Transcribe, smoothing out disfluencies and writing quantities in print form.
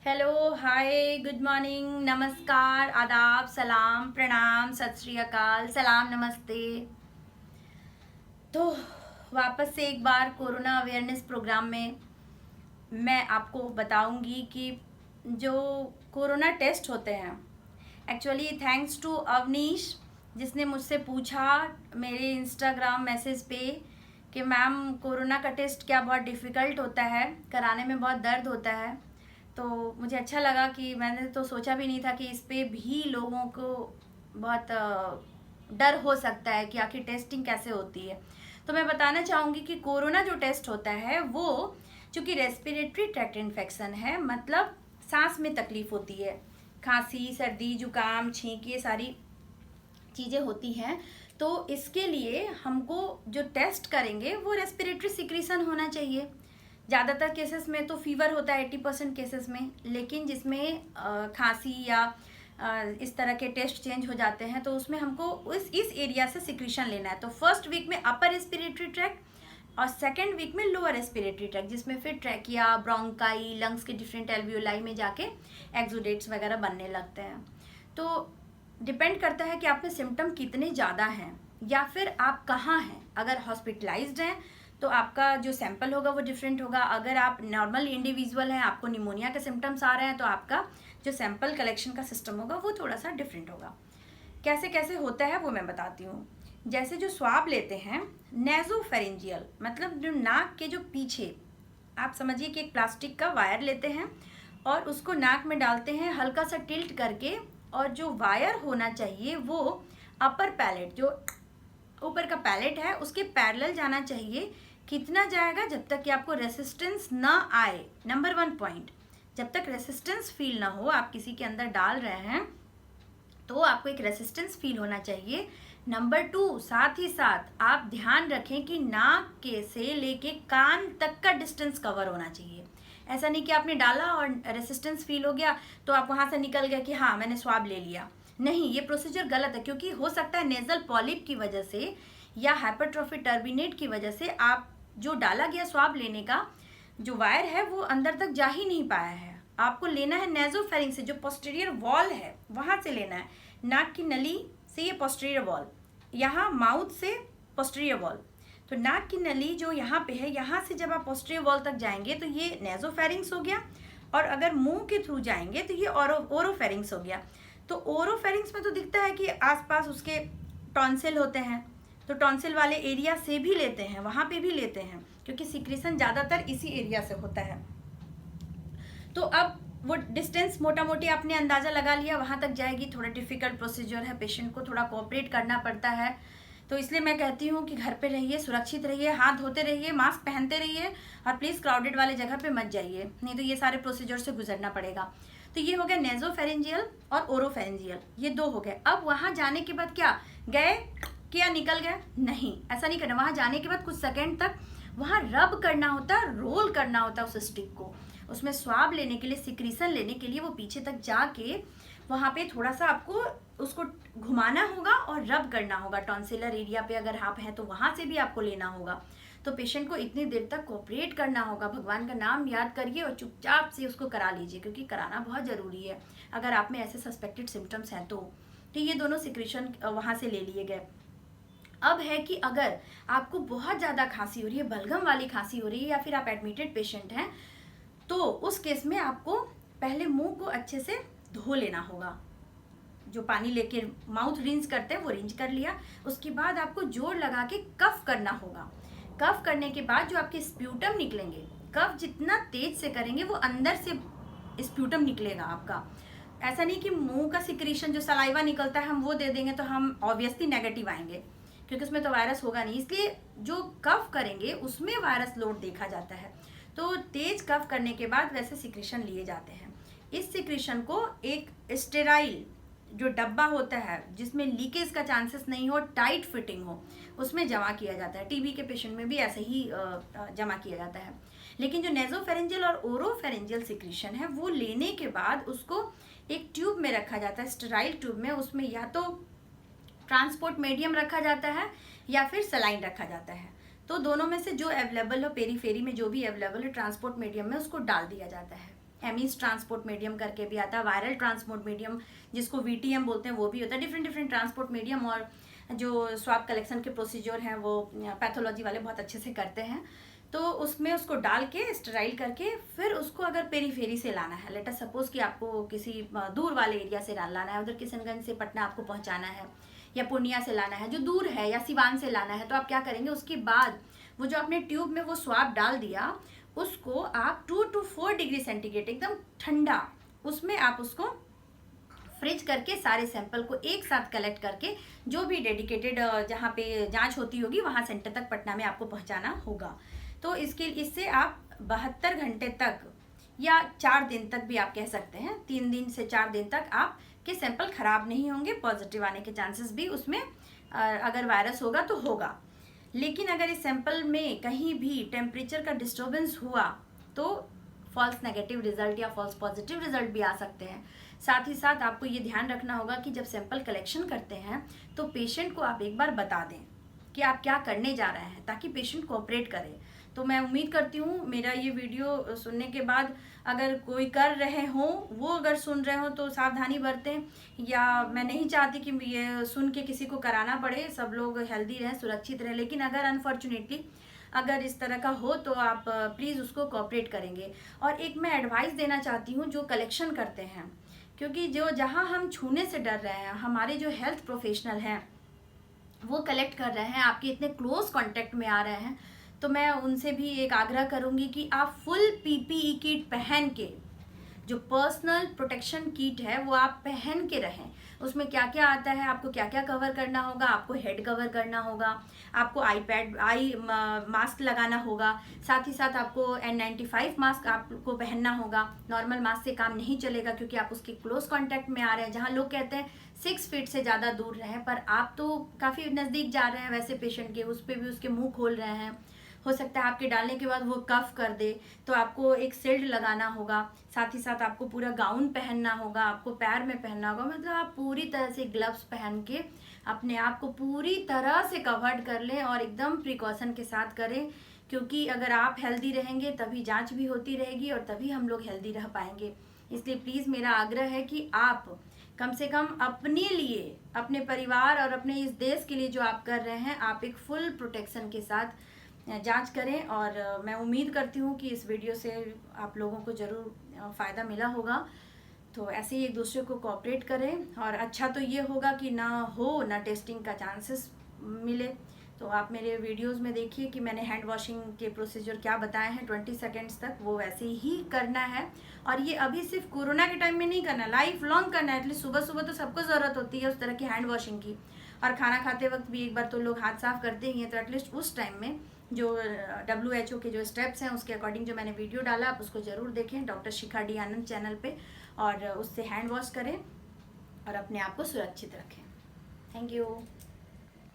Hello, हाय, good morning, नमस्कार, आदाब, सलाम, प्रणाम, सत श्री अकाल, सलाम, नमस्ते। तो वापस से एक बार कोरोना अवेयरनेस प्रोग्राम में मैं आपको बताऊंगी कि जो कोरोना टेस्ट होते हैं, एक्चुअली थैंक्स टू अवनीश जिसने मुझसे पूछा मेरे इंस्टाग्राम मैसेज पे कि मैम कोरोना का टेस्ट क्या बहुत डिफ़िकल्ट होता है, कराने में बहुत दर्द होता है। तो मुझे अच्छा लगा कि मैंने तो सोचा भी नहीं था कि इस पे भी लोगों को बहुत डर हो सकता है कि आखिर टेस्टिंग कैसे होती है। तो मैं बताना चाहूँगी कि कोरोना जो टेस्ट होता है वो चूँकि रेस्पिरेटरी ट्रैक्ट इन्फेक्शन है, मतलब सांस में तकलीफ होती है, खांसी, सर्दी, जुकाम, छींक, ये सारी चीज़ें होती हैं। तो इसके लिए हमको जो टेस्ट करेंगे वो रेस्पिरेटरी सिक्रीशन होना चाहिए। ज़्यादातर केसेस में तो फीवर होता है 80% केसेस में, लेकिन जिसमें खांसी या इस तरह के टेस्ट चेंज हो जाते हैं तो उसमें हमको इस एरिया से सिक्रीशन लेना है। तो फर्स्ट वीक में अपर रेस्पिरेटरी ट्रैक्ट और सेकेंड वीक में लोअर रेस्पिरेटरी ट्रैक्ट, जिसमें फिर ट्रैकिया, ब्रोंकाई, लंग्स के डिफरेंट एल्वियोलाई में जाके एक्सुडेट्स वगैरह बनने लगते हैं। तो डिपेंड करता है कि आप में सिम्टम कितने ज़्यादा हैं या फिर आप कहाँ हैं। अगर हॉस्पिटलाइज्ड हैं तो आपका जो सैंपल होगा वो डिफरेंट होगा। अगर आप नॉर्मल इंडिविजुअल हैं, आपको निमोनिया के सिम्टम्स आ रहे हैं, तो आपका जो सैंपल कलेक्शन का सिस्टम होगा वो थोड़ा सा डिफरेंट होगा। कैसे कैसे होता है वो मैं बताती हूँ। जैसे जो स्वाब लेते हैं नेजोफेरेंजियल, मतलब जो नाक के जो पीछे, आप समझिए कि एक प्लास्टिक का वायर लेते हैं और उसको नाक में डालते हैं हल्का सा टिल्ट करके, और जो वायर होना चाहिए वो अपर पैलेट, जो ऊपर का पैलेट है, उसके पैरेलल जाना चाहिए। कितना जाएगा? जब तक कि आपको रेसिस्टेंस ना आए। नंबर 1 पॉइंट, जब तक रेसिस्टेंस फील ना हो, आप किसी के अंदर डाल रहे हैं तो आपको एक रेसिस्टेंस फील होना चाहिए। नंबर 2, साथ ही साथ आप ध्यान रखें कि नाक के से लेके कान तक का डिस्टेंस कवर होना चाहिए। ऐसा नहीं कि आपने डाला और रेसिस्टेंस फील हो गया तो आप वहां से निकल गए कि हाँ मैंने स्वाब ले लिया। नहीं, ये प्रोसीजर गलत है, क्योंकि हो सकता है नेजल पॉलिप की वजह से या हाइपरट्रॉफी टर्बिनेट की वजह से आप जो डाला गया स्वाब लेने का जो वायर है वो अंदर तक जा ही नहीं पाया है। आपको लेना है नेजोफेरिंग से, जो पोस्टीरियर वॉल है वहां से लेना है। नाक की नली से ये पोस्टीरियर वॉल, यहाँ माउथ से पोस्टीरियर वॉल। तो नाक की नली जो यहाँ पे है, यहाँ से जब आप पोस्टीरियर वॉल तक जाएंगे तो ये नेजोफेरिंग्स हो गया, और अगर मुंह के थ्रू जाएंगे तो ये ओरोफेरिंग्स हो गया। तो ओरोफेरिंग्स में तो दिखता है कि आसपास उसके टॉन्सिल होते हैं, तो टॉन्सिल वाले एरिया से भी लेते हैं, वहाँ पे भी लेते हैं, क्योंकि सिक्रीशन ज़्यादातर इसी एरिया से होता है। तो अब वो डिस्टेंस मोटा मोटी आपने अंदाज़ा लगा लिया, वहाँ तक जाएगी। थोड़ा डिफिकल्ट प्रोसीजर है, पेशेंट को थोड़ा कोऑपरेट करना पड़ता है। तो इसलिए मैं कहती हूँ कि घर पे रहिए, सुरक्षित रहिए, हाथ धोते रहिए, मास्क पहनते रहिए, और प्लीज़ क्राउडेड वाले जगह पे मत जाइए, नहीं तो ये सारे प्रोसीजर से गुजरना पड़ेगा। तो ये हो गया नेजोफेरेंजियल और ओरोफेरेंजियल, ये 2 हो गए। अब वहाँ जाने के बाद क्या गए, क्या निकल गए? नहीं, ऐसा नहीं करना। वहाँ जाने के बाद कुछ सेकेंड तक वहाँ रब करना होता है, रोल करना होता है उस स्टिक को। उसमें स्वाब लेने के लिए, सिक्रीशन लेने के लिए वो पीछे तक जाके वहाँ पे थोड़ा सा आपको उसको घुमाना होगा और रब करना होगा। टॉन्सिलर एरिया पे अगर आप हैं तो वहाँ से भी आपको लेना होगा। तो पेशेंट को इतनी देर तक कोऑपरेट करना होगा। भगवान का नाम याद करिए और चुपचाप से उसको करा लीजिए, क्योंकि कराना बहुत ज़रूरी है अगर आप में ऐसे सस्पेक्टेड सिम्टम्स हैं तो। ये दोनों सिक्रीशन वहाँ से ले लिए गए। अब है कि अगर आपको बहुत ज़्यादा खांसी हो रही है, बलगम वाली खांसी हो रही है, या फिर आप एडमिटेड पेशेंट हैं, तो उस केस में आपको पहले मुंह को अच्छे से धो लेना होगा। जो पानी लेके माउथ रिंस करते हैं वो रिंस कर लिया। उसके बाद आपको जोर लगा के कफ करना होगा। कफ करने के बाद जो आपके स्प्यूटम निकलेंगे, कफ जितना तेज से करेंगे वो अंदर से स्प्यूटम निकलेगा आपका। ऐसा नहीं कि मुंह का सिक्रीशन जो सलाइवा निकलता है हम वो दे देंगे तो हम ऑब्वियसली नेगेटिव आएंगे, क्योंकि उसमें तो वायरस होगा नहीं। इसलिए जो कफ करेंगे उसमें वायरस लोड देखा जाता है। तो तेज कफ करने के बाद वैसे सिक्रीशन लिए जाते हैं। इस सिक्रीशन को एक स्टेराइल जो डब्बा होता है जिसमें लीकेज का चांसेस नहीं हो, टाइट फिटिंग हो, उसमें जमा किया जाता है। टीबी के पेशेंट में भी ऐसे ही जमा किया जाता है। लेकिन जो नेजोफेरेंजियल और ओरोफेरेंजियल सिक्रीशन है वो लेने के बाद उसको एक ट्यूब में रखा जाता है, स्टेराइल ट्यूब में। उसमें या तो ट्रांसपोर्ट मीडियम रखा जाता है या फिर सलाइन रखा जाता है। तो दोनों में से जो अवेलेबल हो, पेरीफेरी में जो भी अवेलेबल है ट्रांसपोर्ट मीडियम में उसको डाल दिया जाता है। एमीज ट्रांसपोर्ट मीडियम करके भी आता है, वायरल ट्रांसपोर्ट मीडियम जिसको वीटीएम बोलते हैं वो भी होता है। डिफरेंट डिफरेंट ट्रांसपोर्ट मीडियम और जो स्वाब कलेक्शन के प्रोसीजर हैं वो पैथोलॉजी वाले बहुत अच्छे से करते हैं। तो उसमें उसको डाल के स्टराइल करके फिर उसको अगर पेरीफेरी से लाना है, लेट अस सपोज कि आपको किसी दूर वाले एरिया से लाना है, उधर किशनगंज से पटना आपको पहुंचाना है या पूर्णिया से लाना है जो दूर है, या सिवान से लाना है, तो आप क्या करेंगे, उसके बाद वो जो आपने ट्यूब में वो स्वाब डाल दिया उसको आप 2 to 4 डिग्री सेंटीग्रेड एकदम ठंडा उसमें आप उसको फ्रिज करके सारे सैंपल को एक साथ कलेक्ट करके जो भी डेडिकेटेड जहाँ पे जांच होती होगी वहाँ सेंटर तक पटना में आपको पहुँचाना होगा। तो इससे आप 72 घंटे तक या 4 दिन तक भी आप कह सकते हैं, 3 दिन से 4 दिन तक आपके सैंपल खराब नहीं होंगे, पॉजिटिव आने के चांसेस भी उसमें अगर वायरस होगा तो होगा। लेकिन अगर इस सैंपल में कहीं भी टेम्परेचर का डिस्टर्बेंस हुआ तो फॉल्स नेगेटिव रिजल्ट या फॉल्स पॉजिटिव रिजल्ट भी आ सकते हैं। साथ ही साथ आपको ये ध्यान रखना होगा कि जब सैंपल कलेक्शन करते हैं तो पेशेंट को आप एक बार बता दें कि आप क्या करने जा रहे हैं, ताकि पेशेंट कोऑपरेट करे। तो मैं उम्मीद करती हूँ मेरा ये वीडियो सुनने के बाद अगर कोई कर रहे हों, वो अगर सुन रहे हो तो सावधानी बरतें, या मैं नहीं चाहती कि ये सुन के किसी को कराना पड़े, सब लोग हेल्दी रहें, सुरक्षित रहें। लेकिन अगर अनफॉर्चुनेटली अगर इस तरह का हो तो आप प्लीज़ उसको कोऑपरेट करेंगे। और एक मैं एडवाइस देना चाहती हूँ जो कलेक्शन करते हैं, क्योंकि जो जहाँ हम छूने से डर रहे हैं, हमारे जो हेल्थ प्रोफेशनल हैं वो कलेक्ट कर रहे हैं, आपके इतने क्लोज कांटेक्ट में आ रहे हैं, तो मैं उनसे भी एक आग्रह करूंगी कि आप फुल पीपीई किट पहन के, जो पर्सनल प्रोटेक्शन किट है वो आप पहन के रहें। उसमें क्या क्या आता है, आपको क्या क्या कवर करना होगा, आपको हेड कवर करना होगा, आपको आई मास्क लगाना होगा, साथ ही साथ आपको N95 मास्क आपको पहनना होगा। नॉर्मल मास्क से काम नहीं चलेगा क्योंकि आप उसके क्लोज कांटेक्ट में आ रहे हैं। जहां लोग कहते हैं 6 फीट से ज़्यादा दूर रहें, पर आप तो काफ़ी नज़दीक जा रहे हैं वैसे पेशेंट के, उस पर भी उसके मुँह खोल रहे हैं। हो सकता है आपके डालने के बाद वो कफ कर दे, तो आपको एक शील्ड लगाना होगा। साथ ही साथ आपको पूरा गाउन पहनना होगा, आपको पैर में पहनना होगा, मतलब आप पूरी तरह से ग्लव्स पहन के अपने आप को पूरी तरह से कवर्ड कर लें और एकदम प्रिकॉशन के साथ करें। क्योंकि अगर आप हेल्दी रहेंगे तभी जांच भी होती रहेगी और तभी हम लोग हेल्दी रह पाएंगे। इसलिए प्लीज़ मेरा आग्रह है कि आप कम से कम अपने लिए, अपने परिवार और अपने इस देश के लिए जो आप कर रहे हैं, आप एक फुल प्रोटेक्शन के साथ जांच करें। और मैं उम्मीद करती हूँ कि इस वीडियो से आप लोगों को ज़रूर फ़ायदा मिला होगा। तो ऐसे ही एक दूसरे को कोऑपरेट करें, और अच्छा तो ये होगा कि ना टेस्टिंग का चांसेस मिले। तो आप मेरे वीडियोस में देखिए कि मैंने हैंड वॉशिंग के प्रोसीजर क्या बताए हैं 20 सेकेंड्स तक, वो वैसे ही करना है। और ये अभी सिर्फ कोरोना के टाइम में नहीं करना, लाइफ लॉन्ग करना है। एटलीस्ट सुबह सुबह तो सबको ज़रूरत होती है उस तरह की हैंड वॉशिंग की, और खाना खाते वक्त भी एक बार तो लोग हाथ साफ करते ही हैं। तो एटलीस्ट उस टाइम में जो WHO के जो स्टेप्स हैं उसके अकॉर्डिंग जो मैंने वीडियो डाला, आप उसको ज़रूर देखें डॉक्टर शिखा डी आनंद चैनल पे, और उससे हैंड वॉश करें और अपने आप को सुरक्षित रखें। Thank you.